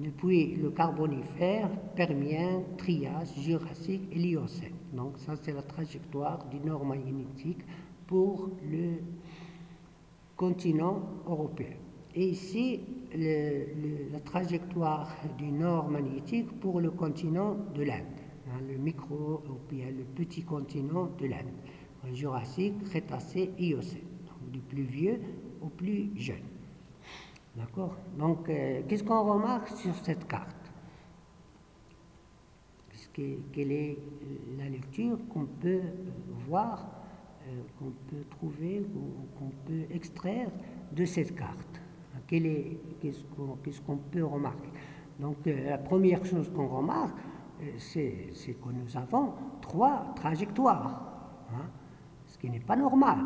depuis le carbonifère, permien, Trias, Jurassique et Liocène. Donc ça, c'est la trajectoire du nord magnétique pour le continent européen. Et ici, la trajectoire du nord magnétique pour le continent de l'Inde, le micro ou bien le petit continent de l'Inde, Jurassique, Crétacé, Éocène, donc du plus vieux au plus jeune. D'accord? Donc, qu'est-ce qu'on remarque sur cette carte? Quelle est la lecture qu'on peut voir, qu'on peut trouver, qu'on peut extraire de cette carte? Qu'est-ce qu'on peut remarquer? Donc, la première chose qu'on remarque, c'est que nous avons 3 trajectoires, ce qui n'est pas normal.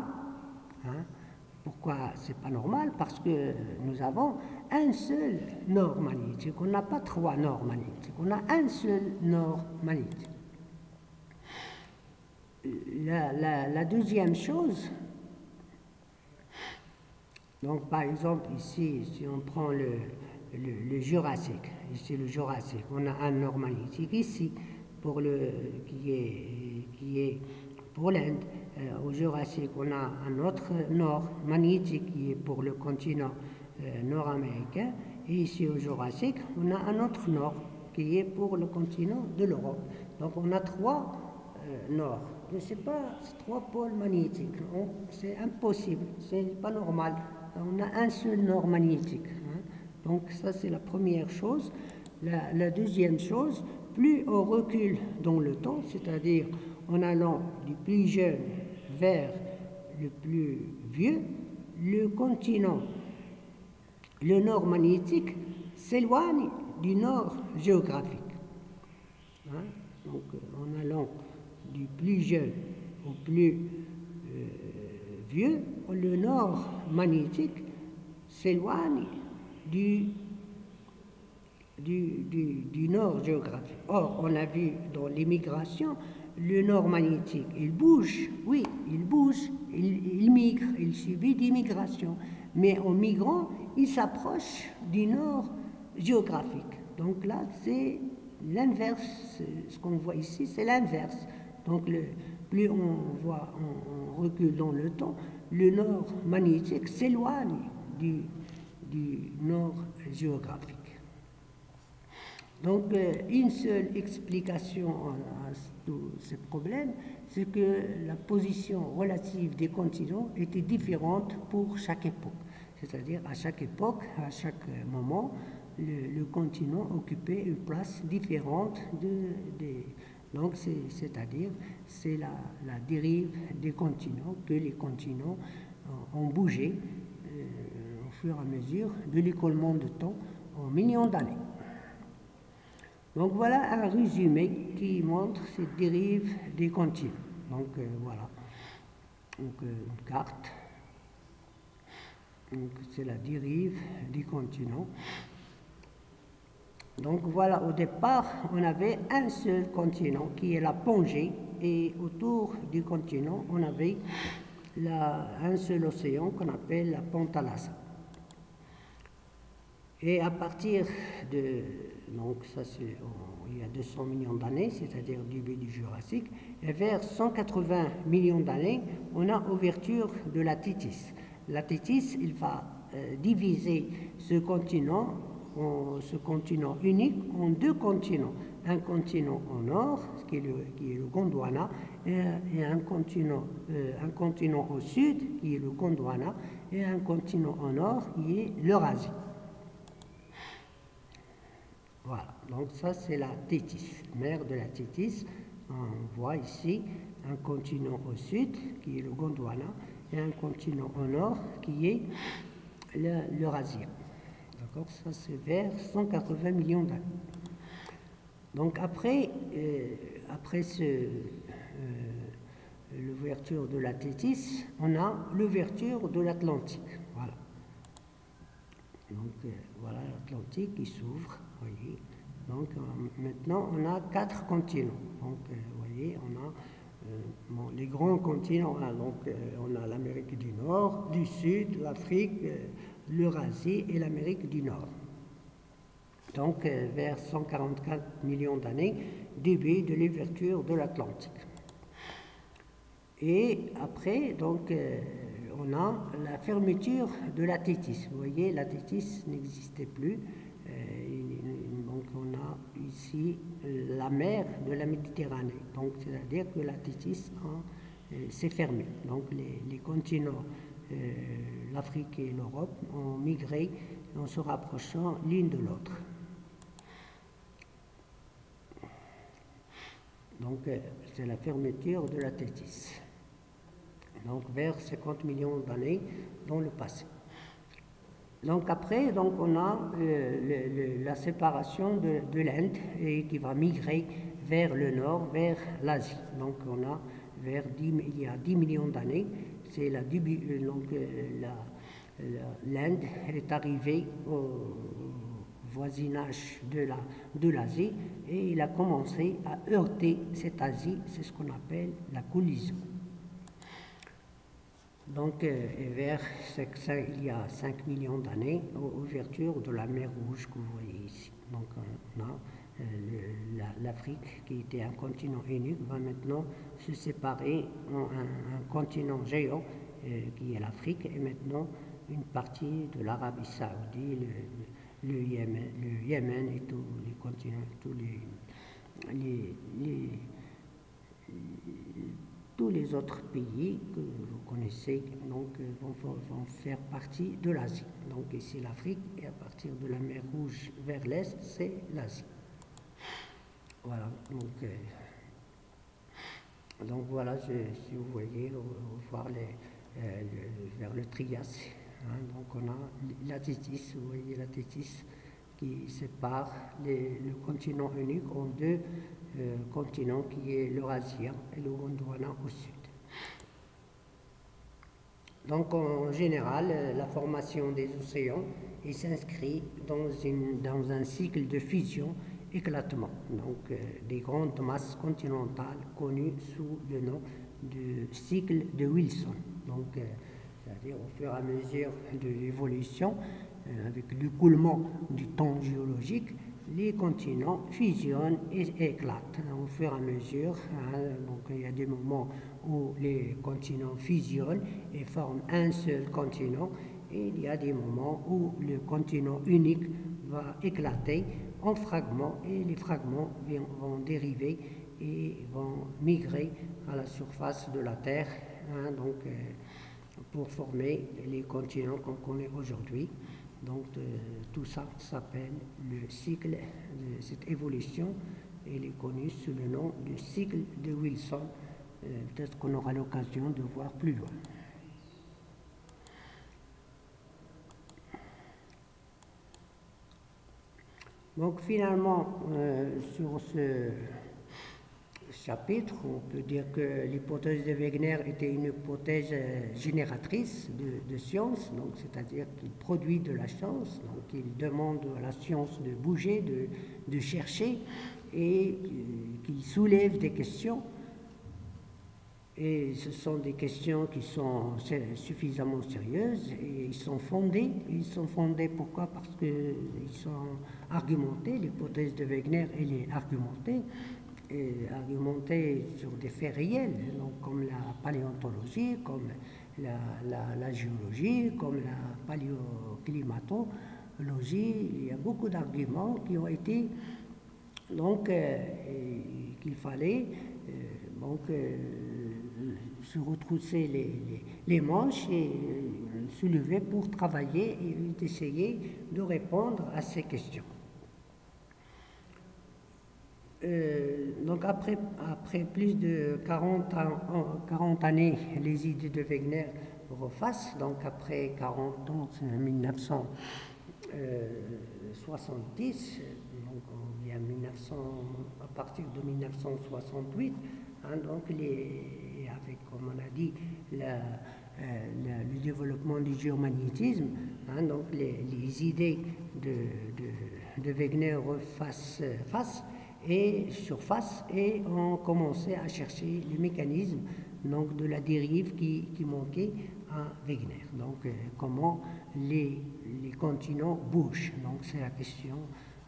Pourquoi c'est pas normal? Parce que nous avons un seul nord magnétique. On n'a pas 3 nords magnétiques. On a un seul nord magnétique. La deuxième chose, donc par exemple ici, si on prend le Jurassique, ici le Jurassique, on a un nord magnétique ici pour qui est pour l'Inde. Au Jurassique, on a un autre nord magnétique qui est pour le continent nord-américain. Et ici au Jurassique, on a un autre nord qui est pour le continent de l'Europe. Donc on a 3 nords. Je ne sais pas, c'est 3 pôles magnétiques. C'est impossible, c'est pas normal. On a un seul nord magnétique. Donc ça, c'est la première chose. La deuxième chose, plus on recule dans le temps, c'est-à-dire en allant du plus jeune vers le plus vieux, le continent, le nord magnétique, s'éloigne du nord géographique. Hein? Donc en allant du plus jeune au plus vieux, le nord magnétique s'éloigne du nord géographique. Or, on a vu dans l'immigration, le nord magnétique, il bouge, oui, il bouge, il migre, il subit d'immigration. Mais en migrant, il s'approche du nord géographique. Donc là, c'est l'inverse. Ce qu'on voit ici, c'est l'inverse. Donc, plus on recule dans le temps, le nord magnétique s'éloigne du nord géographique. Donc, une seule explication à tous ces problèmes, c'est que la position relative des continents était différente pour chaque époque. C'est-à-dire, à chaque époque, à chaque moment, le continent occupait une place différente donc, c'est-à-dire, c'est la dérive des continents, que les continents ont bougé au fur et à mesure de l'écoulement de temps en millions d'années. Donc voilà un résumé qui montre cette dérive des continents. Donc voilà, donc, une carte. Donc c'est la dérive des continents. Donc voilà, au départ, on avait un seul continent qui est la Pangée, et autour du continent, on avait un seul océan qu'on appelle la Pantalassa. Et à partir de, donc ça c'est il y a 200 millions d'années, c'est-à-dire début du Jurassique, et vers 180 millions d'années, on a ouverture de la Thétis. La Thétis, il va diviser ce continent unique en deux continents. Un continent au nord, qui est le Gondwana, et un continent au sud, qui est le Gondwana, et un continent au nord, qui est l'Eurasie. Voilà, donc ça c'est la Thétis, mer de la Thétis. On voit ici un continent au sud, qui est le Gondwana, et un continent au nord, qui est l'Eurasie. D'accord, ça c'est vers 180 millions d'années. Donc après l'ouverture de la Thétis, on a l'ouverture de l'Atlantique. Voilà. Donc voilà l'Atlantique qui s'ouvre, voyez. Donc maintenant on a 4 continents. Donc vous voyez, on a les grands continents. On a l'Amérique du Nord, du Sud, l'Afrique, l'Eurasie et l'Amérique du Nord. Donc vers 144 millions d'années, début de l'ouverture de l'Atlantique. Et après, donc, on a la fermeture de la Thétis. Vous voyez, la Thétis n'existait plus. Donc, on a ici la mer de la Méditerranée. Donc, c'est-à-dire que la Thétis s'est fermée. Donc, les continents, l'Afrique et l'Europe, ont migré en se rapprochant l'une de l'autre. Donc, c'est la fermeture de la Thétis. Donc, vers 50 millions d'années dans le passé. Donc, après, donc, on a la séparation de l'Inde et qui va migrer vers le nord, vers l'Asie. Donc, on a il y a 10 millions d'années, c'est l'Inde est arrivée au voisinage de l'Asie et il a commencé à heurter cette Asie, c'est ce qu'on appelle la collision. Donc, il y a 5 millions d'années, ouverture de la mer Rouge que vous voyez ici. Donc, on a l'Afrique, qui était un continent unique, va maintenant se séparer en un continent géant, qui est l'Afrique, et maintenant une partie de l'Arabie Saoudite, le Yémen et tous les continents, tous les autres pays que vous connaissez donc, vont faire partie de l'Asie. Donc ici l'Afrique, et à partir de la mer Rouge vers l'est, c'est l'Asie. Voilà, donc voilà, si vous voyez, voir vers le Trias, hein, donc on a la Tétis, vous voyez la Tétis qui sépare le continent unique en deux continents, qui est l'Eurasie et le Gondwana au sud. Donc en général, la formation des océans s'inscrit dans un cycle de fusion éclatement, donc des grandes masses continentales connues sous le nom de cycle de Wilson. Donc, c'est-à-dire au fur et à mesure de l'évolution, avec l'écoulement du temps géologique, les continents fusionnent et éclatent au fur et à mesure. Hein, donc il y a des moments où les continents fusionnent et forment un seul continent, et il y a des moments où le continent unique va éclater en fragments, et les fragments vont dériver et vont migrer à la surface de la Terre, hein, donc, pour former les continents qu'on connaît aujourd'hui. Donc tout ça s'appelle le cycle de cette évolution, et il est connu sous le nom du cycle de Wilson. Peut-être qu'on aura l'occasion de voir plus loin. Donc finalement, sur ce chapitre, on peut dire que l'hypothèse de Wegener était une hypothèse génératrice de science, donc c'est-à-dire qu'il produit de la science, donc il demande à la science de bouger, de chercher, et qu'il soulève des questions. Et ce sont des questions qui sont suffisamment sérieuses, et ils sont fondés. Ils sont fondés pourquoi? Parce qu'ils sont argumentés. L'hypothèse de Wegener, elle est argumentée sur des faits réels, donc comme la paléontologie, comme la géologie, comme la paléoclimatologie. Il y a beaucoup d'arguments qui ont été, donc, qu'il fallait se retrousser les manches et soulever pour travailler et essayer de répondre à ces questions. Donc après plus de 40 années, les idées de Wegener refassent, donc après 40 ans, c'est 1970, donc il y a à partir de 1968, hein, donc avec, comme on a dit, le développement du géomagnétisme, hein, donc les idées de Wegener surface, et ont commencé à chercher le mécanisme donc, de la dérive qui manquait à Wegener. Donc comment les continents bougent. Donc c'est la question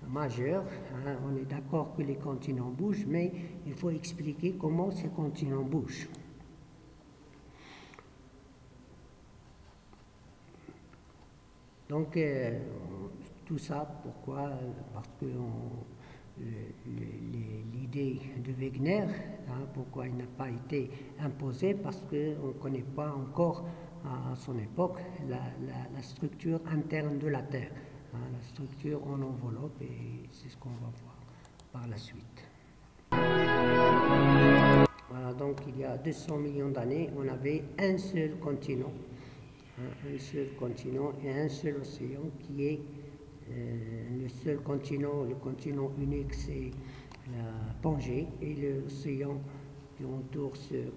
majeure. Hein. On est d'accord que les continents bougent, mais il faut expliquer comment ces continents bougent. Donc tout ça, pourquoi? Parce que l'idée de Wegener, hein, pourquoi il n'a pas été imposé? Parce qu'on ne connaît pas encore à son époque la structure interne de la Terre, hein, la structure en enveloppe, et c'est ce qu'on va voir par la suite. Voilà, donc il y a 200 millions d'années, on avait un seul continent, hein, un seul continent et un seul océan qui est le seul continent, le continent unique, c'est la Pangée, et l'océan qui entoure ce